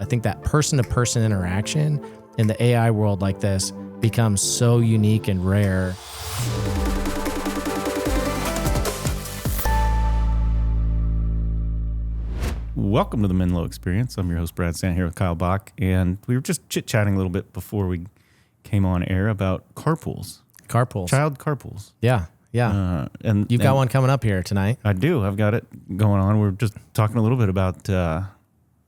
I think that person-to-person interaction in the AI world like this becomes so unique and rare. Welcome to the Menlo Experience. I'm your host, Brad Sant, here with Kyle Bach, and we were just chit-chatting a little bit before we came on air about carpools. Carpools. Child carpools. Yeah. And You've got one coming up here tonight. I do. I've got it going on. We're just talking a little bit about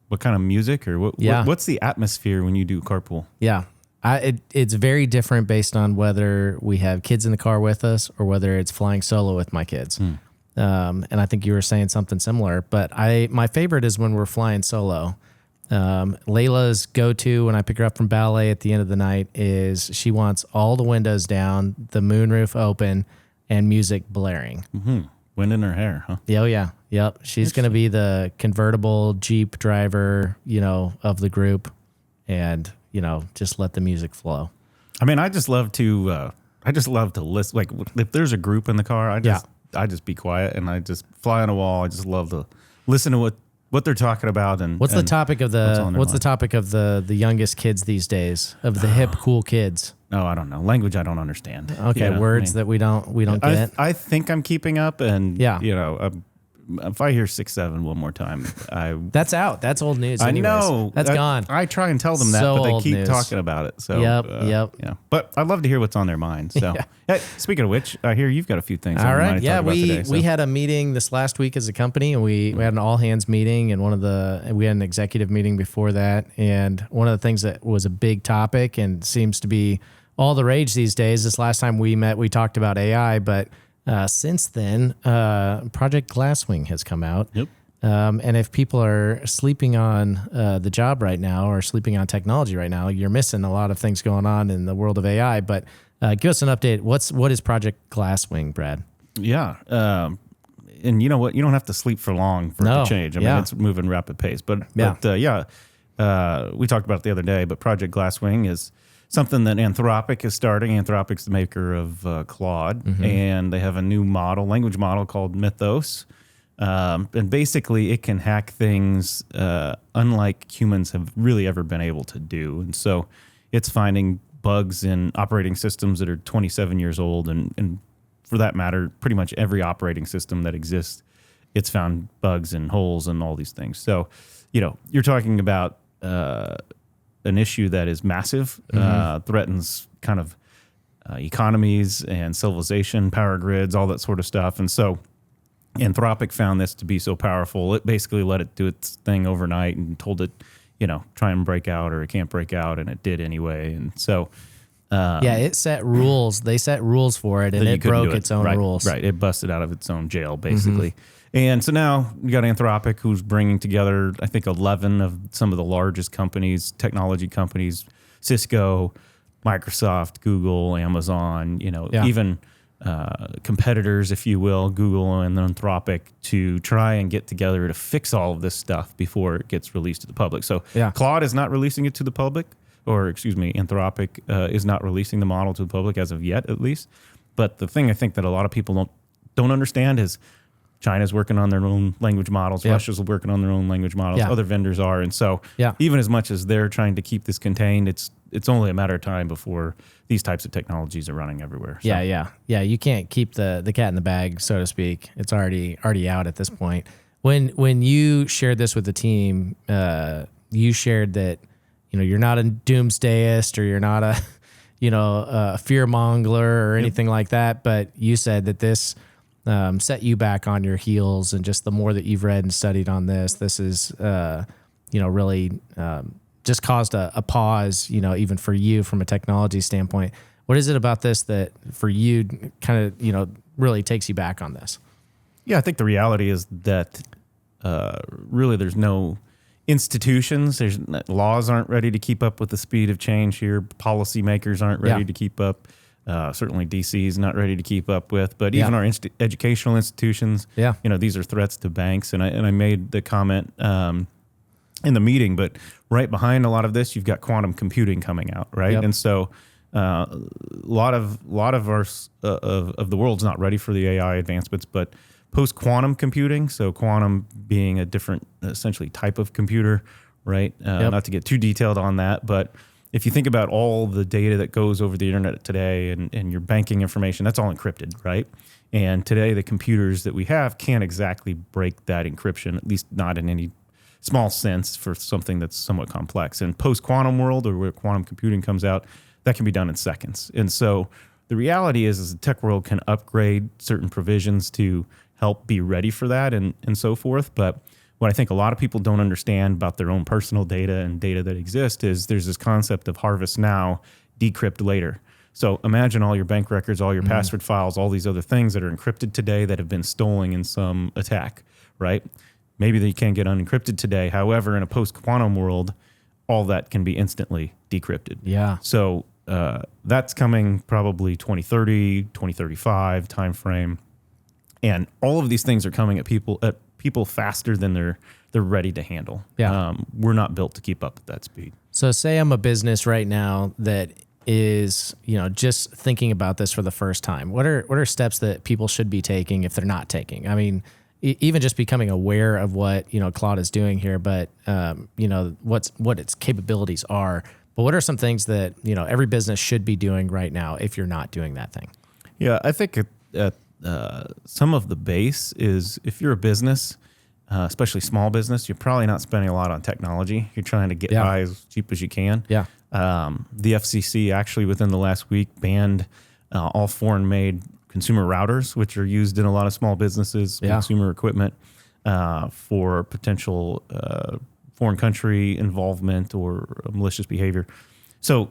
what kind of music or what's the atmosphere when you do carpool? Yeah. It's very different based on whether we have kids in the car with us or whether it's flying solo with my kids. And I think you were saying something similar, but my favorite is when we're flying solo. Layla's go-to when I pick her up from ballet at the end of the night is she wants all the windows down, the moonroof open, and music blaring. Mm-hmm. Wind in her hair, huh? Oh, yeah. Yep. She's going to be the convertible Jeep driver, of the group, and, just let the music flow. I mean, I just love to listen. Like if there's a group in the car, I just be quiet and I just fly on a wall. I just love to listen to what they're talking about. And what's the topic of the youngest kids these days, of the hip, cool kids? No, I don't know. Language I don't understand. Okay, words that we don't get. I think I'm keeping up, and if I hear 6-7 one more time, that's out. That's old news. Anyways. I know that's gone. I try and tell them that, but they keep talking about it. So yep. Yeah. But I'd love to hear what's on their mind. So hey, speaking of which, I hear you've got a few things. All right. Yeah, we had a meeting this last week as a company, and we had an all hands meeting, and we had an executive meeting before that. And one of the things that was a big topic and seems to be all the rage these days. This last time we met, we talked about AI, but since then, Project Glasswing has come out. Yep. And if people are sleeping on the job right now or sleeping on technology right now, you're missing a lot of things going on in the world of AI. But give us an update. What is Project Glasswing, Brad? Yeah. And you know what? You don't have to sleep for long for it to change. I mean, it's moving rapid pace. But we talked about it the other day, but Project Glasswing is something that Anthropic is starting. Anthropic's the maker of Claude, and they have a new language model called Mythos. And basically, it can hack things unlike humans have really ever been able to do. And so it's finding bugs in operating systems that are 27 years old. And for that matter, pretty much every operating system that exists, it's found bugs and holes and all these things. So, you're talking about an issue that is massive, threatens kind of economies and civilization, power grids, all that sort of stuff. And so Anthropic found this to be so powerful, it basically let it do its thing overnight and told it, try and break out, or it can't break out, and it did anyway. And so it set rules. They set rules for it, and it broke its own rules. Right. It busted out of its own jail, basically. And so now you got Anthropic, who's bringing together, I think, 11 of some of the largest companies, technology companies, Cisco, Microsoft, Google, Amazon, even competitors, if you will, Google and Anthropic, to try and get together to fix all of this stuff before it gets released to the public. So Claude is not releasing it to the public, Anthropic is not releasing the model to the public as of yet, at least. But the thing I think that a lot of people don't understand is China's working on their own language models. Russia's working on their own language models. Other vendors are. And so even as much as they're trying to keep this contained, it's only a matter of time before these types of technologies are running everywhere. So. Yeah. You can't keep the cat in the bag, so to speak. It's already out at this point. When you shared this with the team, you shared that, you're not a doomsdayist, or you're not a fear mongler or anything like that. But you said that this set you back on your heels, and just the more that you've read and studied on this is, really just caused a pause, even for you from a technology standpoint. What is it about this that for you kind of, really takes you back on this? Yeah, I think the reality is that really there's no institutions, laws aren't ready to keep up with the speed of change here. Policymakers aren't ready to keep up. Certainly DC is not ready to keep up with, but even our educational institutions, these are threats to banks. And I made the comment in the meeting, but right behind a lot of this, you've got quantum computing coming out, right? And so a lot of the world's not ready for the AI advancements, but post-quantum computing, so quantum being a different, essentially, type of computer, right? Not to get too detailed on that, but if you think about all the data that goes over the internet today and your banking information, that's all encrypted, right? And today the computers that we have can't exactly break that encryption, at least not in any small sense for something that's somewhat complex. And post-quantum world, or where quantum computing comes out, that can be done in seconds. And so the reality is the tech world can upgrade certain provisions to help be ready for that and so forth. But what I think a lot of people don't understand about their own personal data and data that exist is there's this concept of harvest now, decrypt later. So imagine all your bank records, all your password files, all these other things that are encrypted today that have been stolen in some attack, right? Maybe they can't get unencrypted today. However, in a post-quantum world, all that can be instantly decrypted. Yeah. So that's coming probably 2030, 2035 timeframe. And all of these things are coming at people faster than they're ready to handle. Yeah. We're not built to keep up at that speed. So say I'm a business right now that is, just thinking about this for the first time. What are steps that people should be taking if they're not taking? I mean, even just becoming aware of what, Claude is doing here, but, what its capabilities are. But what are some things that, every business should be doing right now if you're not doing that thing? Yeah, I think some of the base is if you're a business, especially small business, you're probably not spending a lot on technology. You're trying to get by as cheap as you can. Yeah. The FCC actually within the last week banned all foreign-made consumer routers, which are used in a lot of small businesses, consumer equipment, for potential foreign country involvement or malicious behavior. So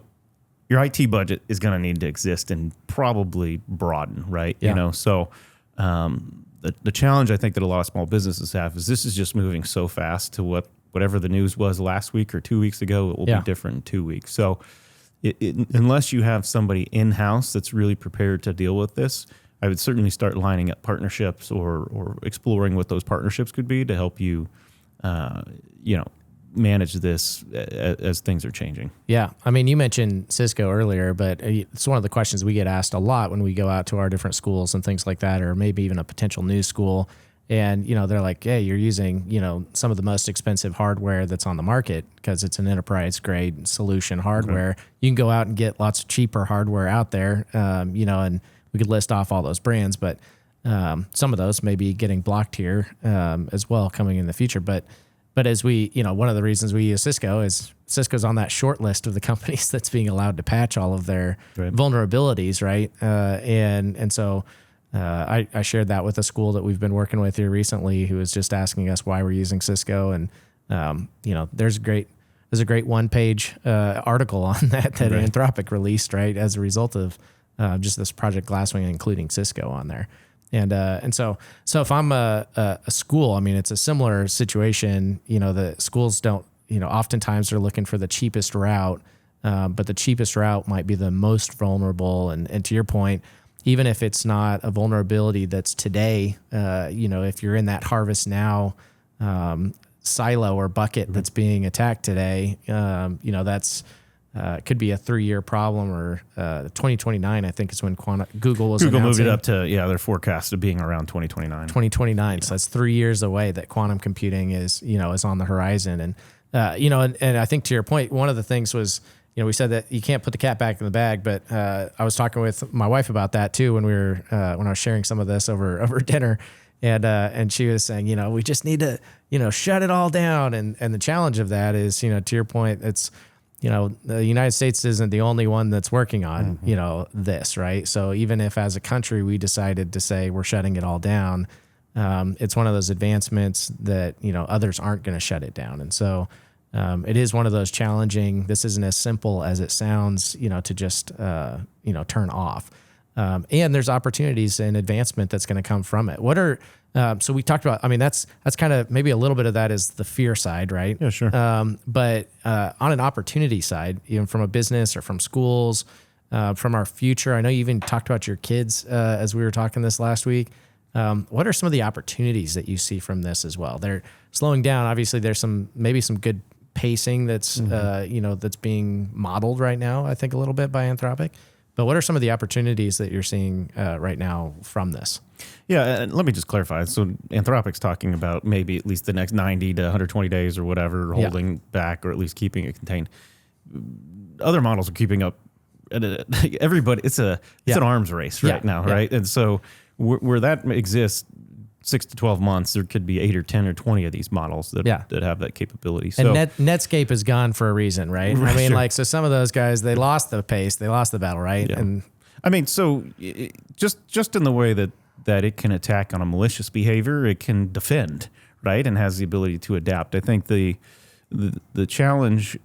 your IT budget is going to need to exist and probably broaden, right? Yeah. So the challenge I think that a lot of small businesses have is this is just moving so fast to whatever the news was last week or 2 weeks ago, it will be different in 2 weeks. So unless you have somebody in-house that's really prepared to deal with this, I would certainly start lining up partnerships or exploring what those partnerships could be to help you, manage this as things are changing. Yeah. I mean, you mentioned Cisco earlier, but it's one of the questions we get asked a lot when we go out to our different schools and things like that, or maybe even a potential new school. And, they're like, hey, you're using, some of the most expensive hardware that's on the market because it's an enterprise grade solution hardware. Okay. You can go out and get lots of cheaper hardware out there, and we could list off all those brands, but some of those may be getting blocked here as well coming in the future. But as we, one of the reasons we use Cisco is Cisco's on that short list of the companies that's being allowed to patch all of their vulnerabilities, right? And so I shared that with a school that we've been working with here recently who was just asking us why we're using Cisco. And, there's a great one-page article on that Anthropic released, right, as a result of just this Project Glasswing, including Cisco on there. And so if I'm a school, I mean, it's a similar situation. The schools don't, oftentimes they're looking for the cheapest route, but the cheapest route might be the most vulnerable. And to your point, even if it's not a vulnerability that's today, if you're in that harvest now silo or bucket that's being attacked today, that's could be a 3-year problem, or 2029, I think is when Google moved it up to, their forecast of being around 2029. 2029. Yeah. So that's 3 years away that quantum computing is on the horizon. And, and I think to your point, one of the things was, we said that you can't put the cat back in the bag, but I was talking with my wife about that too when when I was sharing some of this over dinner, and she was saying, we just need to, shut it all down. And the challenge of that is, to your point, it's, the United States isn't the only one that's working on, this, right? So even if as a country we decided to say we're shutting it all down, it's one of those advancements that, others aren't going to shut it down. And so it is one of those challenging, this isn't as simple as it sounds, to just, turn off. And there's opportunities and advancement that's going to come from it. What are, so we talked about, I mean, that's kind of maybe a little bit of that is the fear side, right? Yeah, sure. But on an opportunity side, from a business or from schools, from our future, I know you even talked about your kids as we were talking this last week. What are some of the opportunities that you see from this as well? They're slowing down. Obviously, there's maybe some good pacing that's, that's being modeled right now, I think a little bit by Anthropic. But what are some of the opportunities that you're seeing right now from this? Yeah, and let me just clarify. So Anthropic's talking about maybe at least the next 90 to 120 days or whatever, holding back or at least keeping it contained. Other models are keeping up. Everybody, it's an arms race right now, right? And so where that exists, 6 to 12 months, there could be 8 or 10 or 20 of these models that have that capability. So, and Netscape is gone for a reason, right? I mean, so some of those guys, they lost the pace, they lost the battle, right? Yeah. And I mean, so just in the way that it can attack on a malicious behavior, it can defend, right? And has the ability to adapt. I think the challenge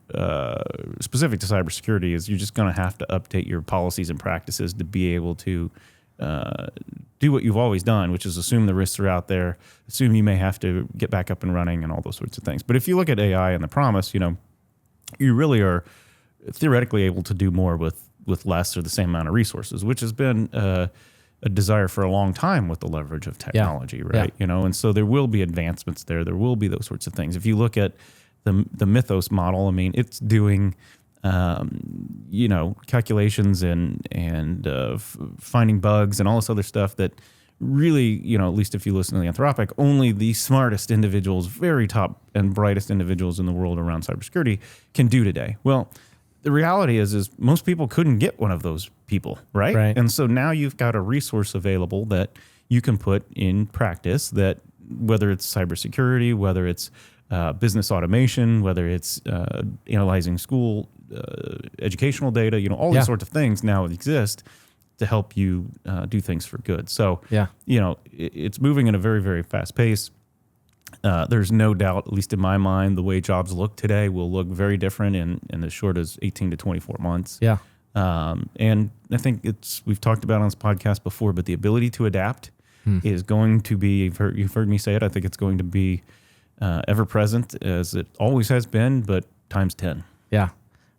specific to cybersecurity is you're just going to have to update your policies and practices to be able to do what you've always done, which is assume the risks are out there, assume you may have to get back up and running and all those sorts of things. But if you look at AI and the promise, you really are theoretically able to do more with less or the same amount of resources, which has been a desire for a long time with the leverage of technology, right? And so there will be advancements there. There will be those sorts of things. If you look at the Mythos model, I mean, it's doing calculations and finding bugs and all this other stuff that really, at least if you listen to the Anthropic, only the smartest individuals, very top and brightest individuals in the world around cybersecurity can do today. Well, the reality is most people couldn't get one of those people, right? And so now you've got a resource available that you can put in practice, that whether it's cybersecurity, whether it's business automation, whether it's analyzing school educational data, all these sorts of things now exist to help you do things for good. So, it's moving at a very, very fast pace. There's no doubt, at least in my mind, the way jobs look today will look very different in as short as 18 to 24 months. Yeah. And I think we've talked about on this podcast before, but the ability to adapt is going to be, you've heard me say it, I think it's going to be ever present as it always has been, but times 10. Yeah.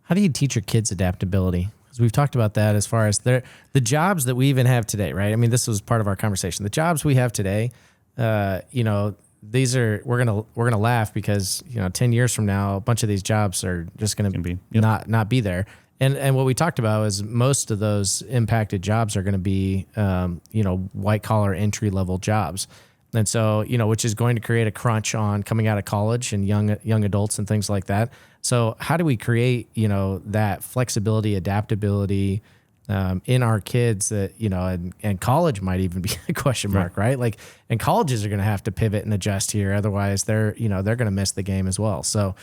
How do you teach your kids adaptability? Because we've talked about that as far as the jobs that we even have today, right? I mean, this was part of our conversation. The jobs we have today, these are, we're gonna laugh because 10 years from now, a bunch of these jobs are just gonna be not be there. And what we talked about is most of those impacted jobs are going to be white collar entry level jobs. And so, which is going to create a crunch on coming out of college and young adults and things like that. So how do we create, that flexibility, adaptability in our kids that, and college might even be a question mark, right? Like, and colleges are going to have to pivot and adjust here. Otherwise they're going to miss the game as well. So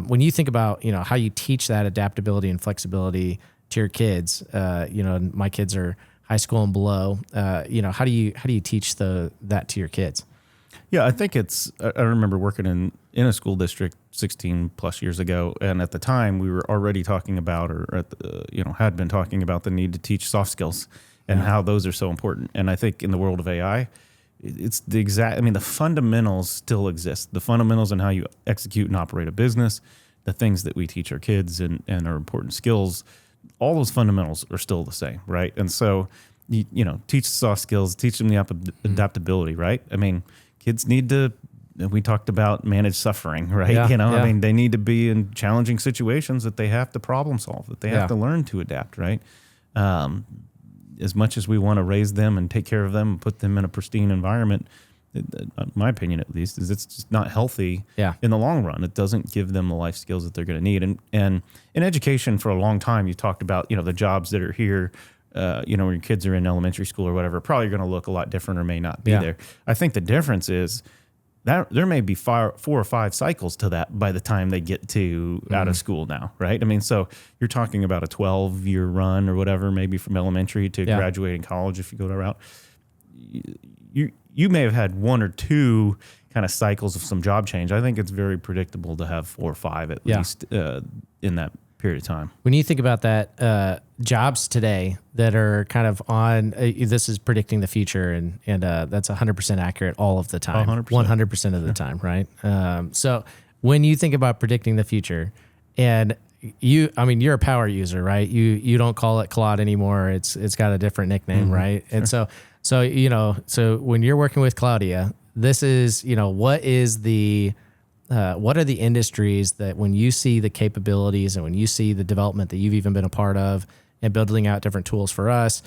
when you think about, how you teach that adaptability and flexibility to your kids, and my kids are high school and below, how do you teach that to your kids? Yeah, I think I remember working in a school district 16 plus years ago. And at the time we were already talking about, had been talking about the need to teach soft skills and how those are so important. And I think in the world of AI, it's the fundamentals still exist. The fundamentals in how you execute and operate a business, the things that we teach our kids and are important skills, all those fundamentals are still the same, right? And so, teach soft skills, teach them the adaptability, right? I mean, kids need to, we talked about manage suffering, right? I mean, they need to be in challenging situations that they have to problem solve, that they have to learn to adapt, right? As much as we want to raise them and take care of them and put them in a pristine environment, my opinion at least, is it's just not healthy in the long run. It doesn't give them the life skills that they're going to need. And in education for a long time, you talked about, the jobs that are here, when your kids are in elementary school or whatever, probably going to look a lot different or may not be there. I think the difference is that there may be 4 or 5 cycles to that by the time they get to out of school now, right? I mean, so you're talking about a 12-year run or whatever, maybe from elementary to graduating college if you go that route. You may have had 1 or 2 kind of cycles of some job change. I think it's very predictable to have 4 or 5 at least in that period of time. When you think about that, jobs today that are kind of on, this is predicting the future, and that's 100% accurate all of the time, 100% of the time, right? So when you think about predicting the future, and you're a power user, right? You don't call it Claude anymore. It's got a different nickname, right? And so when you're working with Claudia, this is, what are the industries that when you see the capabilities and when you see the development that you've even been a part of and building out different tools for us.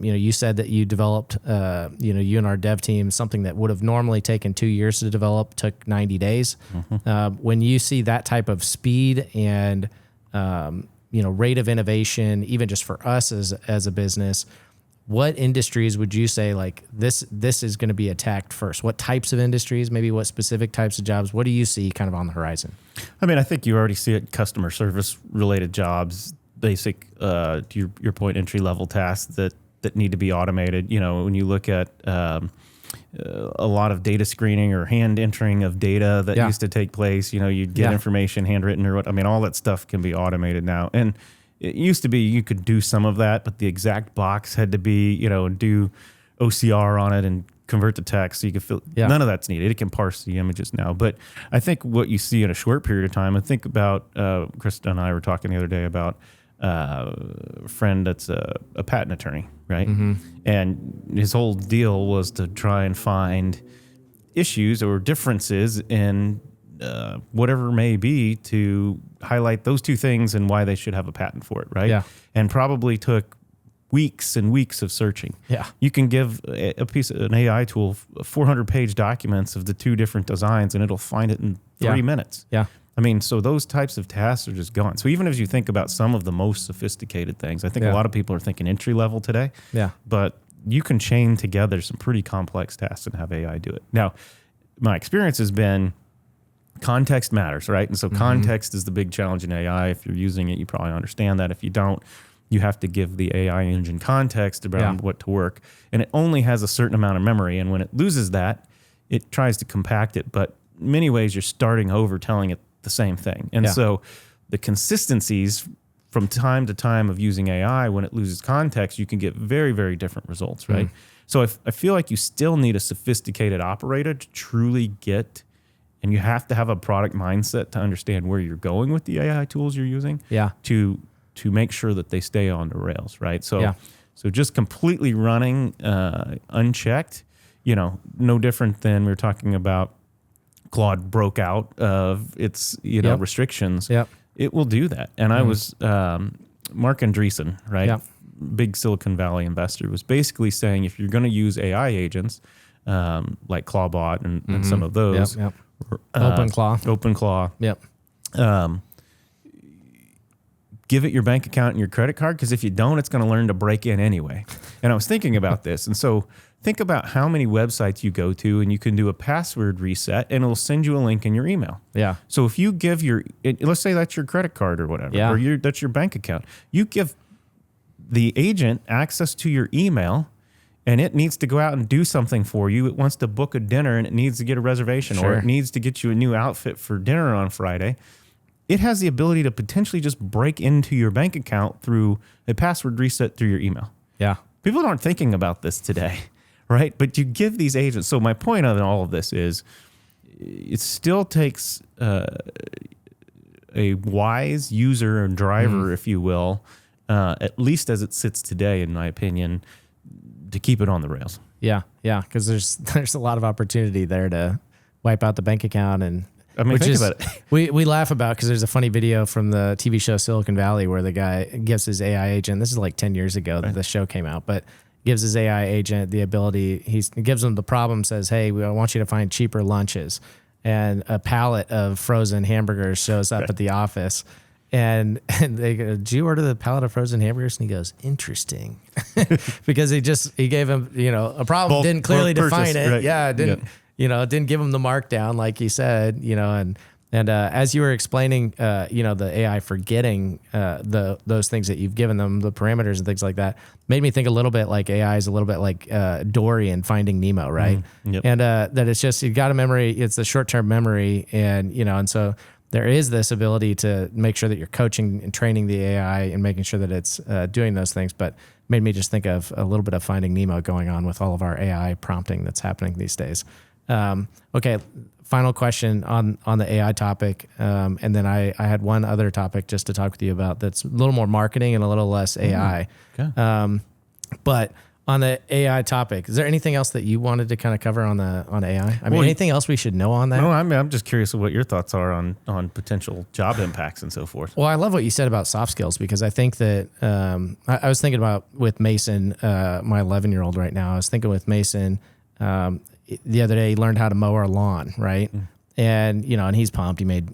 You said that you developed, you and our dev team, something that would have normally taken 2 years to develop took 90 days. When you see that type of speed and, rate of innovation, even just for us as a business, what industries would you say like this is going to be attacked first? What types of industries, maybe what specific types of jobs? What do you see kind of on the horizon? I mean, I think you already see it, customer service related jobs, basic, to your point, entry level tasks that need to be automated. When you look at a lot of data screening or hand entering of data that used to take place, you'd get information handwritten or what. I mean, all that stuff can be automated now. And it used to be you could do some of that, but the exact box had to be, do OCR on it and convert to text so you could fill. None of that's needed. It can parse the images now. But I think what you see in a short period of time, I think about, Krista and I were talking the other day about a friend that's a patent attorney, right? And his whole deal was to try and find issues or differences in whatever may be to highlight those two things and why they should have a patent for it, right? And probably took weeks and weeks of searching. You can give an AI tool 400-page documents of the two different designs and it'll find it in 3 minutes. I mean, so those types of tasks are just gone. So even as you think about some of the most sophisticated things, I think a lot of people are thinking entry level today. But you can chain together some pretty complex tasks and have AI do it. Now, my experience has been context matters, right? And so context is the big challenge in AI. If you're using it, you probably understand that. If you don't, you have to give the AI engine context about what to work. And it only has a certain amount of memory. And when it loses that, it tries to compact it. But in many ways, you're starting over telling it the same thing. And so the consistencies from time to time of using AI, when it loses context, you can get very, very different results, right? So I feel like you still need a sophisticated operator to truly get, and you have to have a product mindset to understand where you're going with the AI tools you're using to make sure that they stay on the rails, right? So just completely running unchecked, no different than we were talking about Claude broke out of its restrictions. It will do that. And I was Mark Andreessen, right? Big Silicon Valley investor, was basically saying if you're going to use AI agents like Clawbot and some of those, OpenClaw, give it your bank account and your credit card, because if you don't, it's going to learn to break in anyway. And I was thinking about this, and so think about how many websites you go to and you can do a password reset and it'll send you a link in your email. So if you give let's say that's your credit card or whatever, or that's your bank account, you give the agent access to your email and it needs to go out and do something for you. It wants to book a dinner and it needs to get a reservation or it needs to get you a new outfit for dinner on Friday. It has the ability to potentially just break into your bank account through a password reset through your email. People aren't thinking about this today. Right. But you give these agents. So my point on all of this is it still takes a wise user and driver, if you will, at least as it sits today, in my opinion, to keep it on the rails. Because there's a lot of opportunity there to wipe out the bank account. And I mean, think about it. We laugh about, because there's a funny video from the TV show Silicon Valley where the guy gives his AI agent, this is like 10 years ago that the show came out, but gives his AI agent the ability, he gives him the problem, says, hey, I want you to find cheaper lunches. And a pallet of frozen hamburgers shows up at the office. And they go, did you order the pallet of frozen hamburgers? And he goes, interesting. Because he gave him, a problem, didn't clearly define it. Right. Didn't give him the markdown like he said, and as you were explaining, the AI forgetting those things that you've given them, the parameters and things like that, made me think a little bit like AI is a little bit like Dory in Finding Nemo, right? And that it's just, you've got a memory, it's the short-term memory, and so there is this ability to make sure that you're coaching and training the AI and making sure that it's doing those things, but made me just think of a little bit of Finding Nemo going on with all of our AI prompting that's happening these days. Okay, final question on the AI topic, and then I had one other topic just to talk with you about that's a little more marketing and a little less AI. Okay. But on the AI topic, is there anything else that you wanted to kind of cover on AI? I mean, anything else we should know on that? No, I'm just curious of what your thoughts are on potential job impacts and so forth. Well, I love what you said about soft skills, because I think that I was thinking about with Mason, my 11-year-old right now. I was thinking with Mason the other day, he learned how to mow our lawn, right? And, and he's pumped. He made,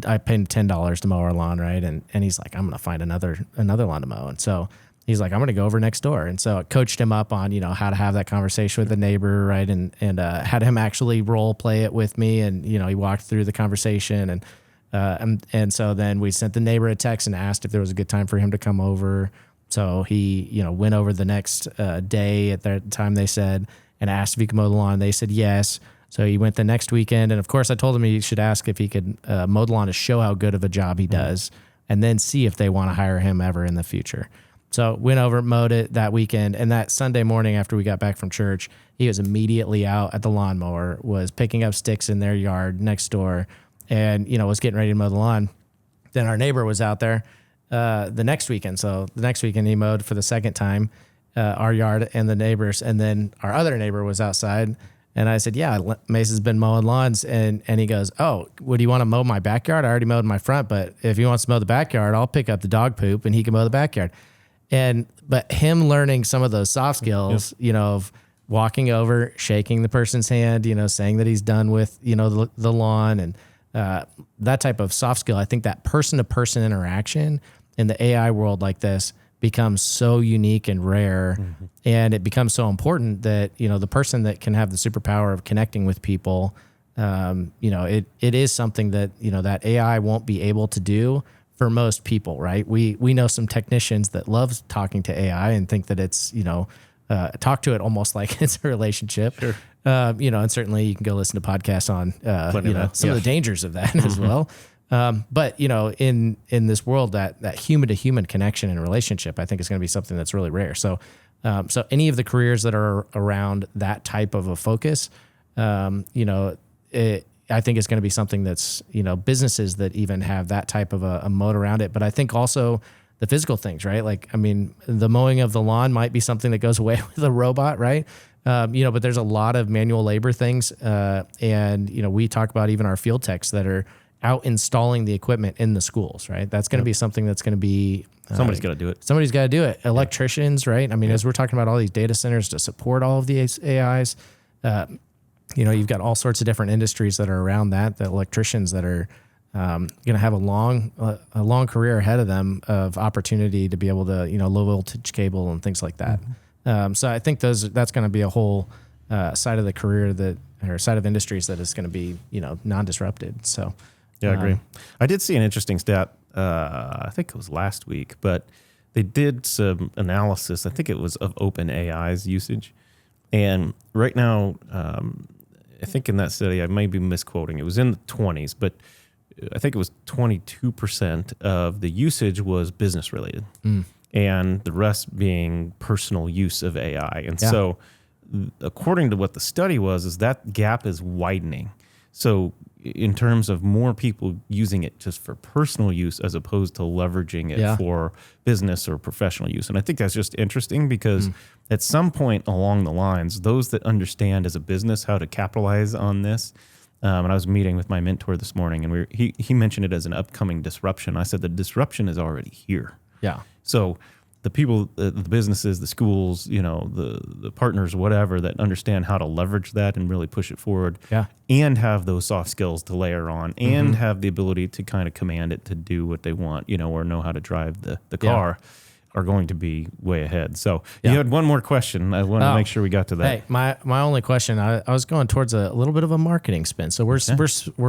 I paid him $10 to mow our lawn, right? And he's like, I'm going to find another lawn to mow. And so he's like, I'm going to go over next door. And so I coached him up on, how to have that conversation with the neighbor, right? And had him actually role play it with me. And, he walked through the conversation. And so then we sent the neighbor a text and asked if there was a good time for him to come over. So he, went over the next day at the time they said, and asked if he could mow the lawn. They said yes. So he went the next weekend. And of course I told him he should ask if he could mow the lawn to show how good of a job he does, and then see if they want to hire him ever in the future. So went over, mowed it that weekend. And that Sunday morning after we got back from church, he was immediately out at the lawnmower, was picking up sticks in their yard next door, and, was getting ready to mow the lawn. Then our neighbor was out there the next weekend. So the next weekend he mowed for the second time, our yard and the neighbors. And then our other neighbor was outside. And I said, yeah, Mason's been mowing lawns. And he goes, oh, would you want to mow my backyard? I already mowed my front, but if he wants to mow the backyard, I'll pick up the dog poop and he can mow the backyard. But him learning some of those soft skills, of walking over, shaking the person's hand, saying that he's done with, the lawn, and that type of soft skill. I think that person-to-person interaction in the AI world like this becomes so unique and rare, and it becomes so important that, the person that can have the superpower of connecting with people, it is something that, that AI won't be able to do for most people, right? We know some technicians that love talking to AI and think that it's, talk to it almost like it's a relationship. Sure. And certainly you can go listen to podcasts on, some of the dangers of that as well. But in this world, that human to human connection and relationship, I think is going to be something that's really rare. So any of the careers that are around that type of a focus, I think it's going to be something that's, businesses that even have that type of a moat around it. But I think also the physical things, right? Like, I mean, the mowing of the lawn might be something that goes away with a robot, right? But there's a lot of manual labor things. And we talk about even our field techs that are out installing the equipment in the schools, right? That's going to be something that's going to be... somebody's got to do it. Somebody's got to do it. Electricians, right? I mean, as we're talking about all these data centers to support all of these AIs, you've got all sorts of different industries that are around that, the electricians that are going to have a long career ahead of them of opportunity to be able to, low voltage cable and things like that. So I think that's going to be a whole side of the career or side of industries that is going to be, non-disrupted. So... Yeah, I agree. I did see an interesting stat, I think it was last week, but they did some analysis, I think it was of OpenAI's usage. And right now, I think in that study, I may be misquoting, it was in the 20s, but I think it was 22% of the usage was business related, and the rest being personal use of AI. And so according to what the study was, is that gap is widening. So in terms of more people using it just for personal use as opposed to leveraging it for business or professional use. And I think that's just interesting because at some point along the lines, those that understand as a business how to capitalize on this, and I was meeting with my mentor this morning, and he mentioned it as an upcoming disruption. I said the disruption is already here. Yeah. So the people, the businesses, the schools, the partners, whatever, that understand how to leverage that and really push it forward, and have those soft skills to layer on, and have the ability to kind of command it to do what they want, or know how to drive the car, are going to be way ahead. So you had one more question. I wanted to make sure we got to that. Hey, my only question, I was going towards a little bit of a marketing spin. So we're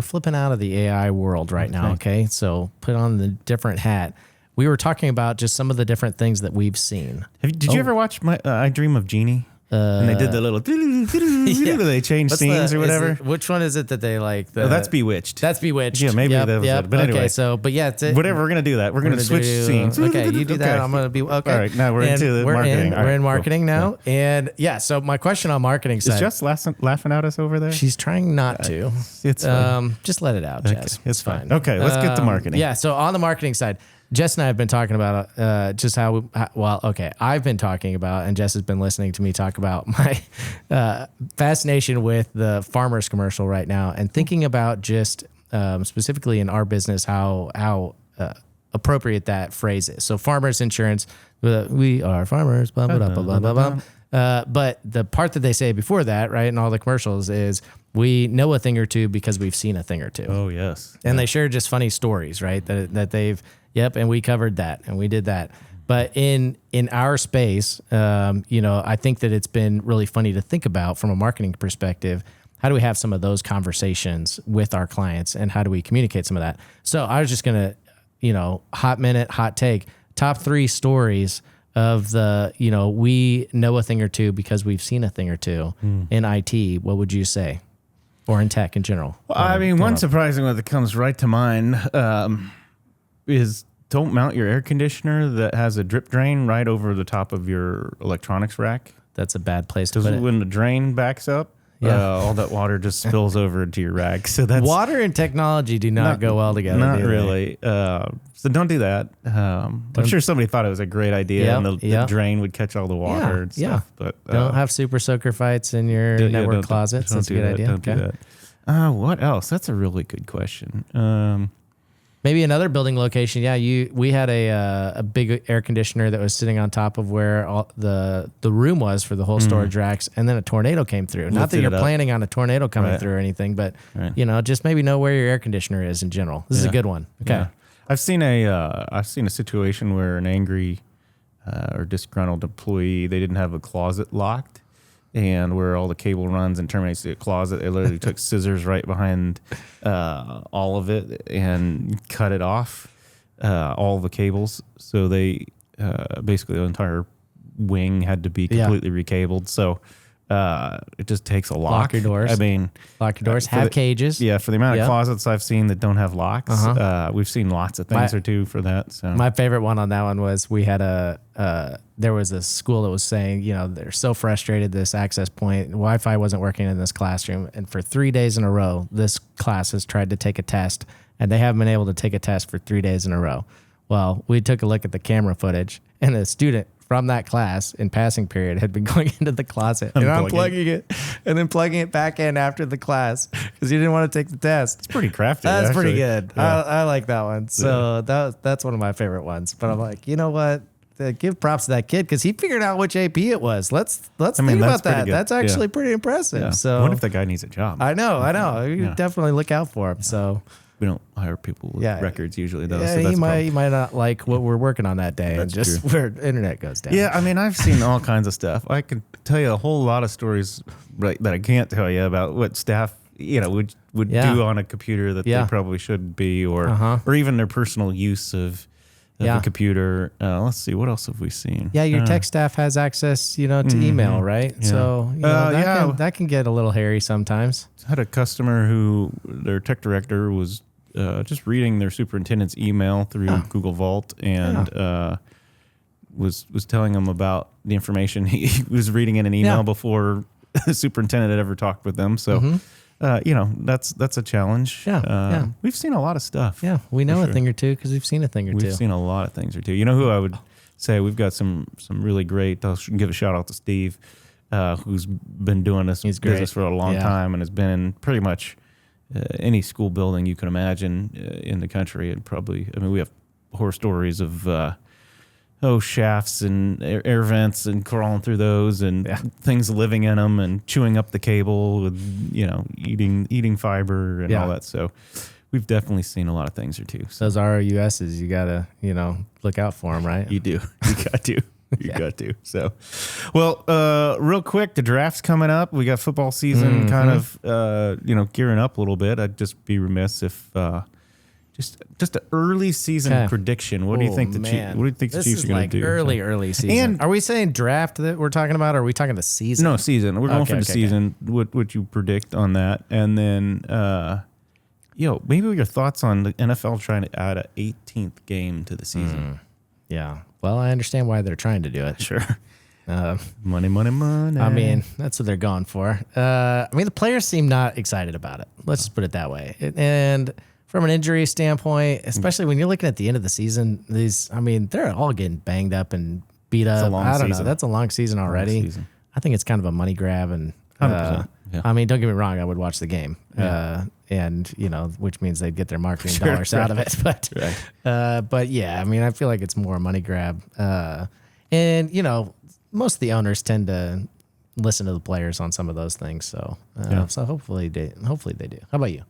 flipping out of the AI world right now. Okay. So put on the different hat. We were talking about just some of the different things that we've seen. Did you ever watch I Dream of Jeannie? And they did the little, they changed scenes or whatever. Which one is it that they like? That's Bewitched. That's Bewitched. Yeah, maybe that was it. But anyway. Okay, so, but yeah, it's it. Whatever, we're going to do that. We're going to switch scenes. Okay, you do that. I'm going to be, okay. All right, now we're into the marketing. We're in marketing now. And so my question on marketing side. Is Jess laughing at us over there? She's trying not to. It's fine. Just let it out, Jess. It's fine. Okay, let's get to marketing. Yeah, so on the marketing side, Jess and I have been talking about just how, I've been talking about, and Jess has been listening to me talk about my fascination with the farmers commercial right now, and thinking about just specifically in our business, how appropriate that phrase is. So farmers insurance, we are farmers, blah, blah, blah, blah, blah, blah. But the part that they say before that, right, in all the commercials is we know a thing or two because we've seen a thing or two. Oh, yes. And they share just funny stories, right, that they've, and we covered that and we did that. But in our space, I think that it's been really funny to think about from a marketing perspective. How do we have some of those conversations with our clients, and how do we communicate some of that? So I was just going to, hot take, top 3 stories of the, we know a thing or two because we've seen a thing or two in IT. What would you say? Or in tech in general? Well, I mean, one surprising one that comes right to mind is don't mount your air conditioner that has a drip drain right over the top of your electronics rack. That's a bad place to put it. When the drain backs up, all that water just spills over into your rack. So that's water and technology do not go well together. Not really. So don't do that. I'm sure somebody thought it was a great idea, and the drain would catch all the water and stuff. But don't have super soaker fights in your network closets. That's a good idea. Don't do that. What else? That's a really good question. Maybe another building location. Yeah, we had a big air conditioner that was sitting on top of where all the room was for the whole storage racks, and then a tornado came through. Not that you're planning on a tornado coming through or anything, but just maybe know where your air conditioner is in general. This is a good one. Okay, I've seen a situation where an angry or disgruntled employee, they didn't have a closet locked. And where all the cable runs and terminates to the closet, they literally took scissors right behind all of it and cut it off, all the cables. So they basically the entire wing had to be completely recabled. So it just takes a lock. Lock your doors. I mean, lock your doors. Have cages. Yeah, for the amount of closets I've seen that don't have locks, we've seen lots of things or two for that. So my favorite one on that one was we had there was a school that was saying, they're so frustrated this access point, Wi-Fi wasn't working in this classroom, and for 3 days in a row, this class has tried to take a test, and they haven't been able to take a test for 3 days in a row. Well, we took a look at the camera footage, and a student from that class in passing period had been going into the closet and unplugging it and then plugging it back in after the class because he didn't want to take the test. It's pretty crafty. That's actually pretty good. Yeah. I like that one. So that's one of my favorite ones. But I'm like, you know what? Give props to that kid because he figured out which AP it was. Let's think about that. That's actually pretty impressive. Yeah. So what if that guy needs a job? I know. You definitely look out for him. Yeah. So we don't hire people with records usually, though. Yeah, so he might not like what we're working on that day, and just where internet goes down. Yeah, I mean, I've seen all kinds of stuff. I could tell you a whole lot of stories that I can't tell you about what staff would do on a computer that they probably shouldn't be, or even their personal use of a computer. Let's see, what else have we seen? Yeah, your tech staff has access, to email, right? Yeah. So that can get a little hairy sometimes. I had a customer who their tech director was just reading their superintendent's email through Google Vault and was telling them about the information he was reading in an email before the superintendent had ever talked with them. So. That's a challenge. Yeah. We've seen a lot of stuff. Yeah, we know a thing or two because we've seen a thing or two. We've seen a lot of things or two. You know who I would say we've got some really great. I'll give a shout out to Steve, who's been doing this business for a long time and has been in pretty much any school building you can imagine in the country. And probably, we have horror stories of shafts and air vents and crawling through those and things living in them and chewing up the cable with, eating fiber and all that. So we've definitely seen a lot of things or two. So those ROUSs, you got to, look out for them, right? You do. You got to. You got to. So, well, real quick, the draft's coming up. We got football season kind of, gearing up a little bit. I'd just be remiss if... Just an early season prediction. What do you think the Chiefs? What do you think the Chiefs are going to do? Early season. And are we saying draft that we're talking about, or are we talking the season? No, season. We're going for the season. What would you predict on that? And then, maybe your thoughts on the NFL trying to add an 18th game to the season. Yeah. Well, I understand why they're trying to do it. Sure. Money. I mean, that's what they're going for. The players seem not excited about it. Let's just put it that way. And from an injury standpoint, especially when you're looking at the end of the season, they're all getting banged up and beat up. I don't know. That's a long season already. I think it's kind of a money grab, and 100%. I mean, don't get me wrong, I would watch the game, and which means they'd get their marketing dollars out of it. But yeah, I mean, I feel like it's more a money grab, and most of the owners tend to listen to the players on some of those things. So, so hopefully they do. How about you?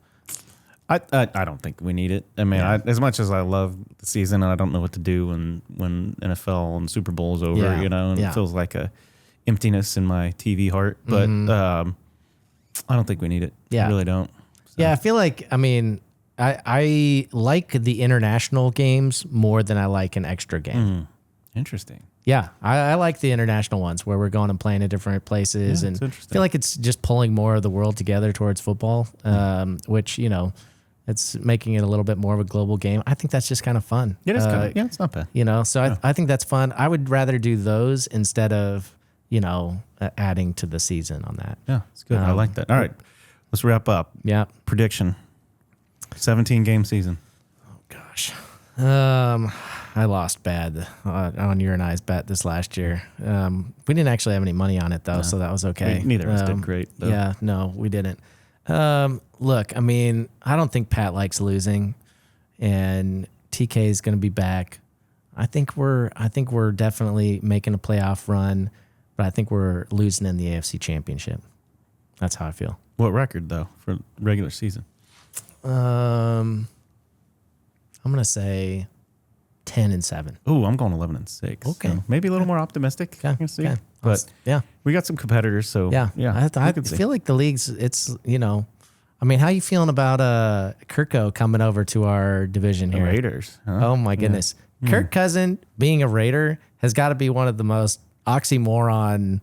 I don't think we need it. I mean, as much as I love the season, I don't know what to do when NFL and Super Bowl is over, and it feels like a emptiness in my TV heart. But I don't think we need it. I really don't. So. Yeah, I feel like, I like the international games more than I like an extra game. Interesting. Yeah, I like the international ones where we're going and playing at different places, and I feel like it's just pulling more of the world together towards football, which, it's making it a little bit more of a global game. I think that's just kind of fun. It is kind of, it's not bad. So I think that's fun. I would rather do those instead of, adding to the season on that. Yeah, it's good. I like that. All right, let's wrap up. Yeah. Prediction, 17-game season. Oh, gosh. I lost bad on your and I's bet this last year. We didn't actually have any money on it, though, so that was okay. Neither of us did great, though. Yeah, no, we didn't. Look, I don't think Pat likes losing, and TK is going to be back. I think we're definitely making a playoff run, but I think we're losing in the AFC Championship. That's how I feel. What record, though, for regular season? I'm going to say 10-7. Oh, I'm going 11-6. Okay. So maybe a little more optimistic. Okay. But we got some competitors, so I feel like the league's, it's, how you feeling about Kirko coming over to our division here? Raiders. Huh? Oh my goodness. Kirk Cousin being a Raider has got to be one of the most oxymoron,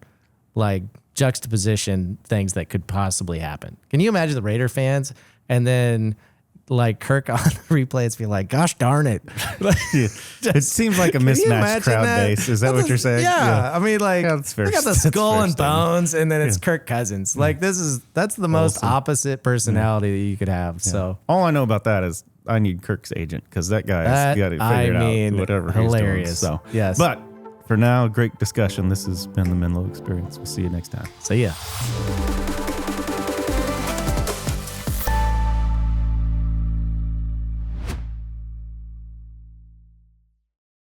like, juxtaposition things that could possibly happen. Can you imagine the Raider fans and then like Kirk on the replay, it's being like, gosh darn it. It seems like a mismatched crowd base. Is that what you're saying? Yeah. I mean, like, that's fair. They got the skull and bones, and then it's Kirk Cousins. Like, that's the most opposite personality that you could have. Yeah. So all I know about that is I need Kirk's agent, because that guy's got it figured out. Whatever hilarious. He's doing. So yes. But for now, great discussion. This has been the Menlo Experience. We'll see you next time. See ya.